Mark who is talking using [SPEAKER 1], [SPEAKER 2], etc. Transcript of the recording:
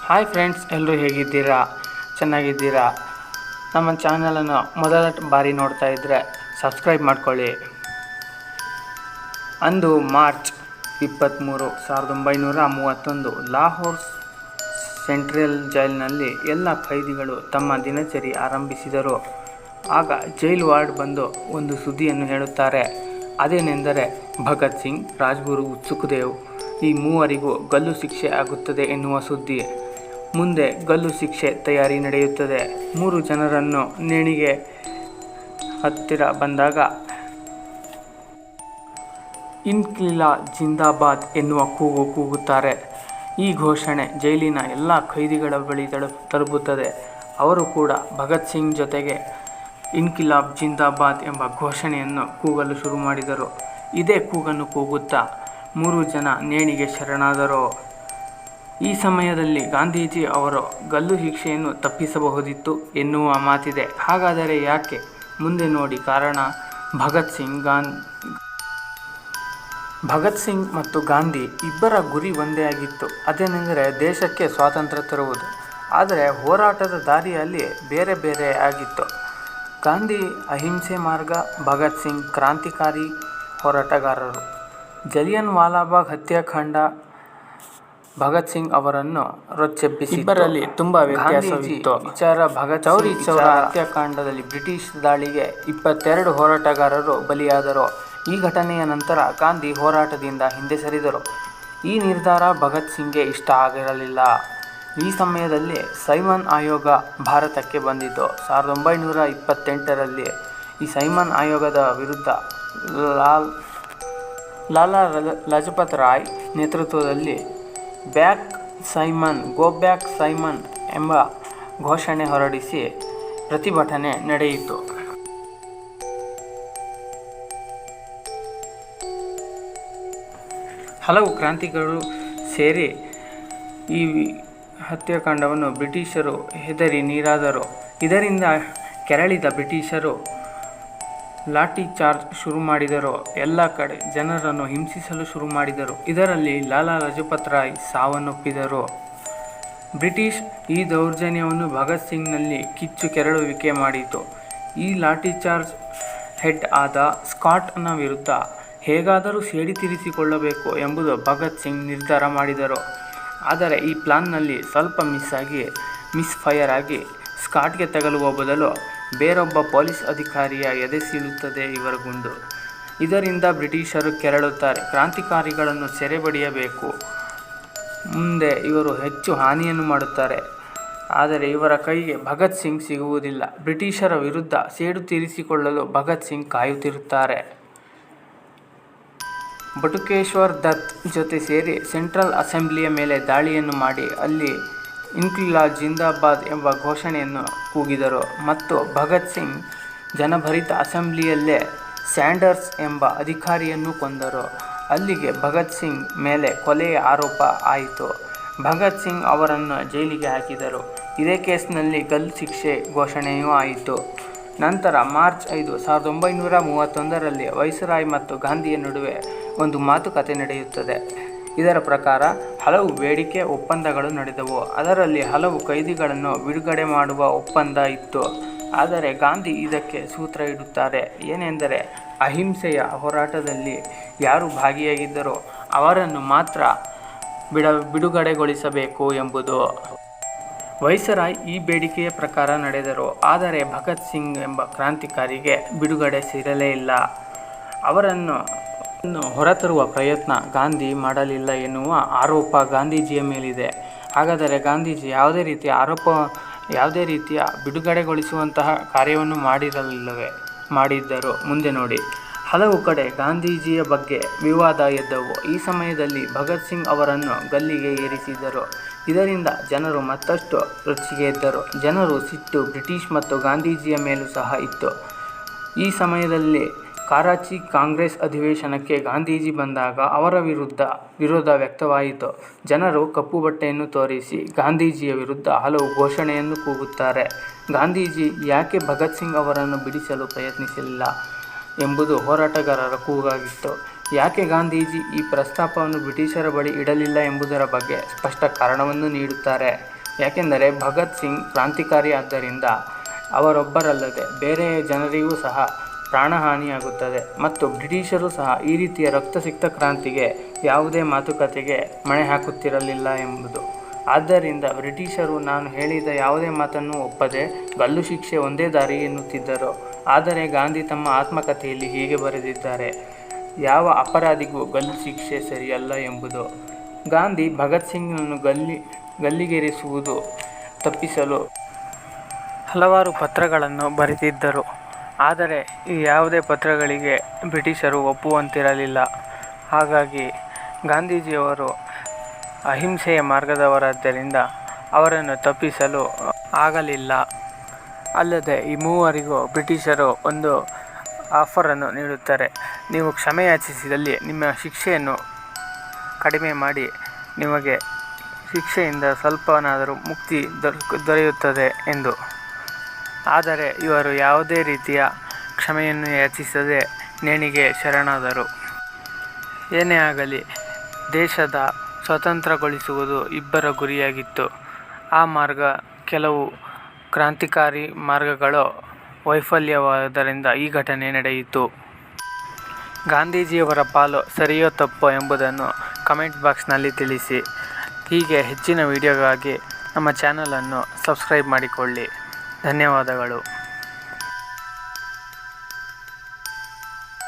[SPEAKER 1] Hi friends, ಎಲ್ಲರೂ ಹೇಗಿದ್ದೀರಾ? ಚೆನ್ನಾಗಿದ್ದೀರಾ? ನಮ್ಮ ಚಾನಲನ್ನು ಮೊದಲ ಬಾರಿ ನೋಡ್ತಾ ಇದ್ದರೆ ಸಬ್ಸ್ಕ್ರೈಬ್ ಮಾಡ್ಕೊಳ್ಳಿ. ಅಂದು ಮಾರ್ಚ್ 23, 1931 ಲಾಹೋರ್ ಸೆಂಟ್ರಲ್ ಜೈಲಿನಲ್ಲಿ ಎಲ್ಲ ಖೈದಿಗಳು ತಮ್ಮ ದಿನಚರಿ ಆರಂಭಿಸಿದರು. ಆಗ ಜೈಲ್ ವಾರ್ಡ್ ಬಂದು ಒಂದು ಸುದ್ದಿಯನ್ನು ಹೇಳುತ್ತಾರೆ. ಅದೇನೆಂದರೆ ಭಗತ್ ಸಿಂಗ್, ರಾಜ್ಗುರು, ಸುಖದೇವ್ ಈ ಮೂವರಿಗೂ ಗಲ್ಲು ಶಿಕ್ಷೆ ಆಗುತ್ತದೆ ಎನ್ನುವ ಸುದ್ದಿ. ಮುಂದೆ ಗಲ್ಲು ಶಿಕ್ಷೆ ತಯಾರಿ ನಡೆಯುತ್ತದೆ. 3 ಜನರನ್ನು ನೇಣಿಗೆ ಹತ್ತಿರ ಬಂದಾಗ ಇನ್ಕ್ವಿಲಾಬ್ ಜಿಂದಾಬಾದ್ ಎನ್ನುವ ಕೂಗು ಕೂಗುತ್ತಾರೆ. ಈ ಘೋಷಣೆ ಜೈಲಿನ ಎಲ್ಲ ಖೈದಿಗಳ ಬಳಿ ತಲುಪುತ್ತದೆ. ಅವರು ಕೂಡ ಭಗತ್ ಸಿಂಗ್ ಜೊತೆಗೆ ಇನ್ಕ್ವಿಲಾಬ್ ಜಿಂದಾಬಾದ್ ಎಂಬ ಘೋಷಣೆಯನ್ನು ಕೂಗಲು ಶುರು ಮಾಡಿದರು. ಇದೇ ಕೂಗನ್ನು ಕೂಗುತ್ತಾ 3 ಜನ ನೇಣಿಗೆ ಶರಣಾದರು. ಈ ಸಮಯದಲ್ಲಿ ಗಾಂಧೀಜಿ ಅವರು ಗಲ್ಲು ಶಿಕ್ಷೆಯನ್ನು ತಪ್ಪಿಸಬಹುದಿತ್ತು ಎನ್ನುವ ಮಾತಿದೆ. ಹಾಗಾದರೆ ಯಾಕೆ? ಮುಂದೆ ನೋಡಿ. ಕಾರಣ, ಭಗತ್ ಸಿಂಗ್ ಮತ್ತು ಗಾಂಧಿ ಇಬ್ಬರ ಗುರಿ ಒಂದೇ ಆಗಿತ್ತು. ಅದೇನೆಂದರೆ ದೇಶಕ್ಕೆ ಸ್ವಾತಂತ್ರ್ಯ ತರುವುದು. ಆದರೆ ಹೋರಾಟದ ದಾರಿಯಲ್ಲಿ ಬೇರೆ ಬೇರೆ ಆಗಿತ್ತು. ಗಾಂಧಿ ಅಹಿಂಸೆ ಮಾರ್ಗ, ಭಗತ್ ಸಿಂಗ್ ಕ್ರಾಂತಿಕಾರಿ ಹೋರಾಟಗಾರರು. ಜಲಿಯನ್ ವಾಲಾಬಾಗ್ ಹತ್ಯಾಕಾಂಡ ಭಗತ್ ಸಿಂಗ್ ಅವರನ್ನು ರೊಚ್ಚೆಬ್ಬಿಸಿತು. ಇಬ್ಬರಲ್ಲಿ ತುಂಬ ವ್ಯತ್ಯಾಸವಿತ್ತು. ಚೌರಿ ಚೌರ ಹತ್ಯಾಕಾಂಡದಲ್ಲಿ ಬ್ರಿಟಿಷ್ ದಾಳಿಗೆ 22 ಹೋರಾಟಗಾರರು ಬಲಿಯಾದರು. ಈ ಘಟನೆಯ ನಂತರ ಗಾಂಧಿ ಹೋರಾಟದಿಂದ ಹಿಂದೆ ಸರಿದರು. ಈ ನಿರ್ಧಾರ ಭಗತ್ ಸಿಂಗ್ಗೆ ಇಷ್ಟ ಆಗಿರಲಿಲ್ಲ. ಈ ಸಮಯದಲ್ಲಿ ಸೈಮನ್ ಆಯೋಗ ಭಾರತಕ್ಕೆ ಬಂದಿತು. 1928ರಲ್ಲಿ ಈ ಸೈಮನ್ ಆಯೋಗದ ವಿರುದ್ಧ ಲಾಲಾ ಲಜಪತ್ ರಾಯ್ ನೇತೃತ್ವದಲ್ಲಿ back Simon, go back Simon ಎಂಬ ಘೋಷಣೆ ಹೊರಡಿಸಿ ಪ್ರತಿಭಟನೆ ನಡೆಯಿತು. ಹಲವು ಕ್ರಾಂತಿಗಳು ಸೇರಿ ಈ ಹತ್ಯಾಕಾಂಡವನ್ನು ಬ್ರಿಟಿಷರು ಹೆದರಿ ನೀರಾದರು. ಇದರಿಂದ ಕೆರಳಿದ ಬ್ರಿಟಿಷರು ಲಾಠಿ ಚಾರ್ಜ್ ಶುರು ಮಾಡಿದರು. ಎಲ್ಲ ಕಡೆ ಜನರನ್ನು ಹಿಂಸಿಸಲು ಶುರು ಮಾಡಿದರು. ಇದರಲ್ಲಿ ಲಾಲಾ ಲಜಪತ್ ರಾಯ್ ಸಾವನ್ನಪ್ಪಿದರು. ಬ್ರಿಟಿಷ್ ಈ ದೌರ್ಜನ್ಯವನ್ನು ಭಗತ್ ಸಿಂಗ್ನಲ್ಲಿ ಕಿಚ್ಚು ಕೆರಳುವಿಕೆ ಮಾಡಿತು. ಈ ಲಾಠಿ ಚಾರ್ಜ್ ಹೆಡ್ ಆದ ಸ್ಕಾಟ್ನ ವಿರುದ್ಧ ಹೇಗಾದರೂ ಸೇಡಿ ತೀರಿಸಿಕೊಳ್ಳಬೇಕು ಎಂಬುದು ಭಗತ್ ಸಿಂಗ್ ನಿರ್ಧಾರ ಮಾಡಿದರು. ಆದರೆ ಈ ಪ್ಲಾನ್ನಲ್ಲಿ ಸ್ವಲ್ಪ ಮಿಸ್ ಫೈರ್ ಆಗಿ ಸ್ಕಾಟ್ಗೆ ತಗಲುವ ಬದಲು ಬೇರೊಬ್ಬ ಪೊಲೀಸ್ ಅಧಿಕಾರಿಯ ಎದೆ ಸೀಳುತ್ತದೆ ಇವರ ಗುಂಡು. ಇದರಿಂದ ಬ್ರಿಟಿಷರು ಕೆರಳುತ್ತಾರೆ. ಕ್ರಾಂತಿಕಾರಿಗಳನ್ನು ಸೆರೆಬಡಿಯಬೇಕು. ಮುಂದೆ ಇವರು ಹೆಚ್ಚು ಹಾನಿಯನ್ನು ಮಾಡುತ್ತಾರೆ. ಆದರೆ ಇವರ ಕೈಗೆ ಭಗತ್ ಸಿಂಗ್ ಸಿಗುವುದಿಲ್ಲ. ಬ್ರಿಟಿಷರ ವಿರುದ್ಧ ಸೇಡು ತೀರಿಸಿಕೊಳ್ಳಲು ಭಗತ್ ಸಿಂಗ್ ಕಾಯುತ್ತಿರುತ್ತಾರೆ. ಬಟುಕೇಶ್ವರ್ ದತ್ ಜೊತೆ ಸೇರಿ ಸೆಂಟ್ರಲ್ ಅಸೆಂಬ್ಲಿಯ ಮೇಲೆ ದಾಳಿಯನ್ನು ಮಾಡಿ ಅಲ್ಲಿ ಇನ್ಕ್ವಿಲಾಬ್ ಜಿಂದಾಬಾದ್ ಎಂಬ ಘೋಷಣೆಯನ್ನು ಕೂಗಿದರು. ಮತ್ತು ಭಗತ್ ಸಿಂಗ್ ಜನಭರಿತ ಅಸೆಂಬ್ಲಿಯಲ್ಲೇ ಸ್ಯಾಂಡರ್ಸ್ ಎಂಬ ಅಧಿಕಾರಿಯನ್ನು ಕೊಂದರು. ಅಲ್ಲಿಗೆ ಭಗತ್ ಸಿಂಗ್ ಮೇಲೆ ಕೊಲೆಯ ಆರೋಪ ಆಯಿತು. ಭಗತ್ ಸಿಂಗ್ ಅವರನ್ನು ಜೈಲಿಗೆ ಹಾಕಿದರು. ಇದೇ ಕೇಸ್ನಲ್ಲಿ ಗಲ್ಲು ಶಿಕ್ಷೆ ಘೋಷಣೆಯೂ ಆಯಿತು. ನಂತರ ಮಾರ್ಚ್ 5, 1931ರಲ್ಲಿ ವೈಸ್ರಾಯ್ ಮತ್ತು ಗಾಂಧಿಯ ನಡುವೆ ಒಂದು ಮಾತುಕತೆ ನಡೆಯುತ್ತದೆ. ಇದರ ಪ್ರಕಾರ ಹಲವು ಬೇಡಿಕೆ ಒಪ್ಪಂದಗಳು ನಡೆದವು. ಅದರಲ್ಲಿ ಹಲವು ಖೈದಿಗಳನ್ನು ಬಿಡುಗಡೆ ಮಾಡುವ ಒಪ್ಪಂದ ಇತ್ತು. ಆದರೆ ಗಾಂಧಿ ಇದಕ್ಕೆ ಸೂತ್ರ ಇಡುತ್ತಾರೆ. ಏನೆಂದರೆ ಅಹಿಂಸೆಯ ಹೋರಾಟದಲ್ಲಿ ಯಾರು ಭಾಗಿಯಾಗಿದ್ದರೋ ಅವರನ್ನು ಮಾತ್ರ ಬಿಡುಗಡೆಗೊಳಿಸಬೇಕು ಎಂಬುದು. ವೈಸ್ರಾಯ್ ಈ ಬೇಡಿಕೆಯ ಪ್ರಕಾರ ನಡೆದರು. ಆದರೆ ಭಗತ್ ಸಿಂಗ್ ಎಂಬ ಕ್ರಾಂತಿಕಾರಿಗೆ ಬಿಡುಗಡೆ ಸಿಗಲೇ ಇಲ್ಲ. ಅವರನ್ನು ಹೊರತರುವ ಪ್ರಯತ್ನ ಗಾಂಧಿ ಮಾಡಲಿಲ್ಲ ಎನ್ನುವ ಆರೋಪ ಗಾಂಧೀಜಿಯ ಮೇಲಿದೆ. ಹಾಗಾದರೆ ಗಾಂಧೀಜಿ ಯಾವುದೇ ರೀತಿಯ ಬಿಡುಗಡೆಗೊಳಿಸುವಂತಹ ಕಾರ್ಯವನ್ನು ಮಾಡಿದ್ದರು? ಮುಂದೆ ನೋಡಿ. ಹಲವು ಕಡೆ ಗಾಂಧೀಜಿಯ ಬಗ್ಗೆ ವಿವಾದ ಎದ್ದವು. ಈ ಸಮಯದಲ್ಲಿ ಭಗತ್ ಸಿಂಗ್ ಅವರನ್ನು ಗಲ್ಲಿಗೆ ಏರಿಸಿದರು. ಇದರಿಂದ ಜನರು ಮತ್ತಷ್ಟು ರೊಚ್ಚಿಗೆದ್ದರು. ಜನರು ಸಿಟ್ಟು ಬ್ರಿಟಿಷ್ ಮತ್ತು ಗಾಂಧೀಜಿಯ ಮೇಲೂ ಸಹ ಇತ್ತು. ಈ ಸಮಯದಲ್ಲಿ ಕರಾಚಿ ಕಾಂಗ್ರೆಸ್ ಅಧಿವೇಶನಕ್ಕೆ ಗಾಂಧೀಜಿ ಬಂದಾಗ ಅವರ ವಿರೋಧ ವ್ಯಕ್ತವಾಯಿತು. ಜನರು ಕಪ್ಪು ಬಟ್ಟೆಯನ್ನು ತೋರಿಸಿ ಗಾಂಧೀಜಿಯ ವಿರುದ್ಧ ಹಲವು ಘೋಷಣೆಯನ್ನು ಕೂಗುತ್ತಾರೆ. ಗಾಂಧೀಜಿ ಯಾಕೆ ಭಗತ್ ಸಿಂಗ್ ಅವರನ್ನು ಬಿಡಿಸಲು ಪ್ರಯತ್ನಿಸಲಿಲ್ಲ ಎಂಬುದು ಹೋರಾಟಗಾರರ ಕೂಗಾಗಿತ್ತು. ಯಾಕೆ ಗಾಂಧೀಜಿ ಈ ಪ್ರಸ್ತಾಪವನ್ನು ಬ್ರಿಟಿಷರ ಬಳಿ ಇಡಲಿಲ್ಲ ಎಂಬುದರ ಬಗ್ಗೆ ಸ್ಪಷ್ಟ ಕಾರಣವನ್ನು ನೀಡುತ್ತಾರೆ. ಯಾಕೆಂದರೆ ಭಗತ್ ಸಿಂಗ್ ಕ್ರಾಂತಿಕಾರಿ ಆದ್ದರಿಂದ ಅವರೊಬ್ಬರಲ್ಲದೆ ಬೇರೆ ಜನರಿಗೂ ಸಹ ಪ್ರಾಣಹಾನಿಯಾಗುತ್ತದೆ ಮತ್ತು ಬ್ರಿಟಿಷರು ಸಹ ಈ ರೀತಿಯ ರಕ್ತಸಿಕ್ತ ಕ್ರಾಂತಿಗೆ ಯಾವುದೇ ಮಾತುಕತೆಗೆ ಮಣೆ ಹಾಕುತ್ತಿರಲಿಲ್ಲ ಎಂಬುದು. ಆದ್ದರಿಂದ ಬ್ರಿಟಿಷರು ನಾನು ಹೇಳಿದ ಯಾವುದೇ ಮಾತನ್ನು ಒಪ್ಪದೆ ಗಲ್ಲು ಶಿಕ್ಷೆ ಒಂದೇ ದಾರಿ ಎನ್ನುತ್ತಿದ್ದರು. ಆದರೆ ಗಾಂಧಿ ತಮ್ಮ ಆತ್ಮಕಥೆಯಲ್ಲಿ ಹೀಗೆ ಬರೆದಿದ್ದಾರೆ: ಯಾವ ಅಪರಾಧಿಗೂ ಗಲ್ಲು ಶಿಕ್ಷೆ ಸರಿಯಲ್ಲ ಎಂಬುದು. ಗಾಂಧಿ ಭಗತ್ ಸಿಂಗ್ನನ್ನು ಗಲ್ಲಿಗೇರಿಸುವುದು ತಪ್ಪಿಸಲು ಹಲವಾರು ಪತ್ರಗಳನ್ನು ಬರೆದಿದ್ದರು. ಆದರೆ ಈ ಯಾವುದೇ ಪತ್ರಗಳಿಗೆ ಬ್ರಿಟಿಷರು ಒಪ್ಪುವಂತಿರಲಿಲ್ಲ. ಹಾಗಾಗಿ ಗಾಂಧೀಜಿಯವರು ಅಹಿಂಸೆಯ ಮಾರ್ಗದವರಾದ್ದರಿಂದ ಅವರನ್ನು ತಪ್ಪಿಸಲು ಆಗಲಿಲ್ಲ. ಅಲ್ಲದೆ ಈ ಮೂವರಿಗೂ ಬ್ರಿಟಿಷರು ಒಂದು ಆಫರನ್ನು ನೀಡುತ್ತಾರೆ: ನೀವು ಕ್ಷಮೆ ಯಾಚಿಸಿದಲ್ಲಿ ನಿಮ್ಮ ಶಿಕ್ಷೆಯನ್ನು ಕಡಿಮೆ ಮಾಡಿ ನಿಮಗೆ ಶಿಕ್ಷೆಯಿಂದ ಸ್ವಲ್ಪನಾದರೂ ಮುಕ್ತಿ ದೊರೆಯುತ್ತದೆ ಎಂದು. ಆದರೆ ಇವರು ಯಾವುದೇ ರೀತಿಯ ಕ್ಷಮೆಯನ್ನು ಯಾಚಿಸದೆ ನೇಣಿಗೆ ಶರಣಾದರು. ಏನೇ ಆಗಲಿ ದೇಶದ ಸ್ವತಂತ್ರಗೊಳಿಸುವುದು ಇಬ್ಬರ ಗುರಿಯಾಗಿತ್ತು. ಆ ಮಾರ್ಗ ಕೆಲವು ಕ್ರಾಂತಿಕಾರಿ ಮಾರ್ಗಗಳು ವೈಫಲ್ಯವಾದ್ದರಿಂದ ಈ ಘಟನೆ ನಡೆಯಿತು. ಗಾಂಧೀಜಿಯವರ ಪಾಲು ಸರಿಯೋ ತಪ್ಪೋ ಎಂಬುದನ್ನು ಕಮೆಂಟ್ ಬಾಕ್ಸ್ನಲ್ಲಿ ತಿಳಿಸಿ. ಹೀಗೆ ಹೆಚ್ಚಿನ ವಿಡಿಯೋಗಾಗಿ ನಮ್ಮ ಚಾನಲನ್ನು ಸಬ್ಸ್ಕ್ರೈಬ್ ಮಾಡಿಕೊಳ್ಳಿ. ಧನ್ಯವಾದಗಳು.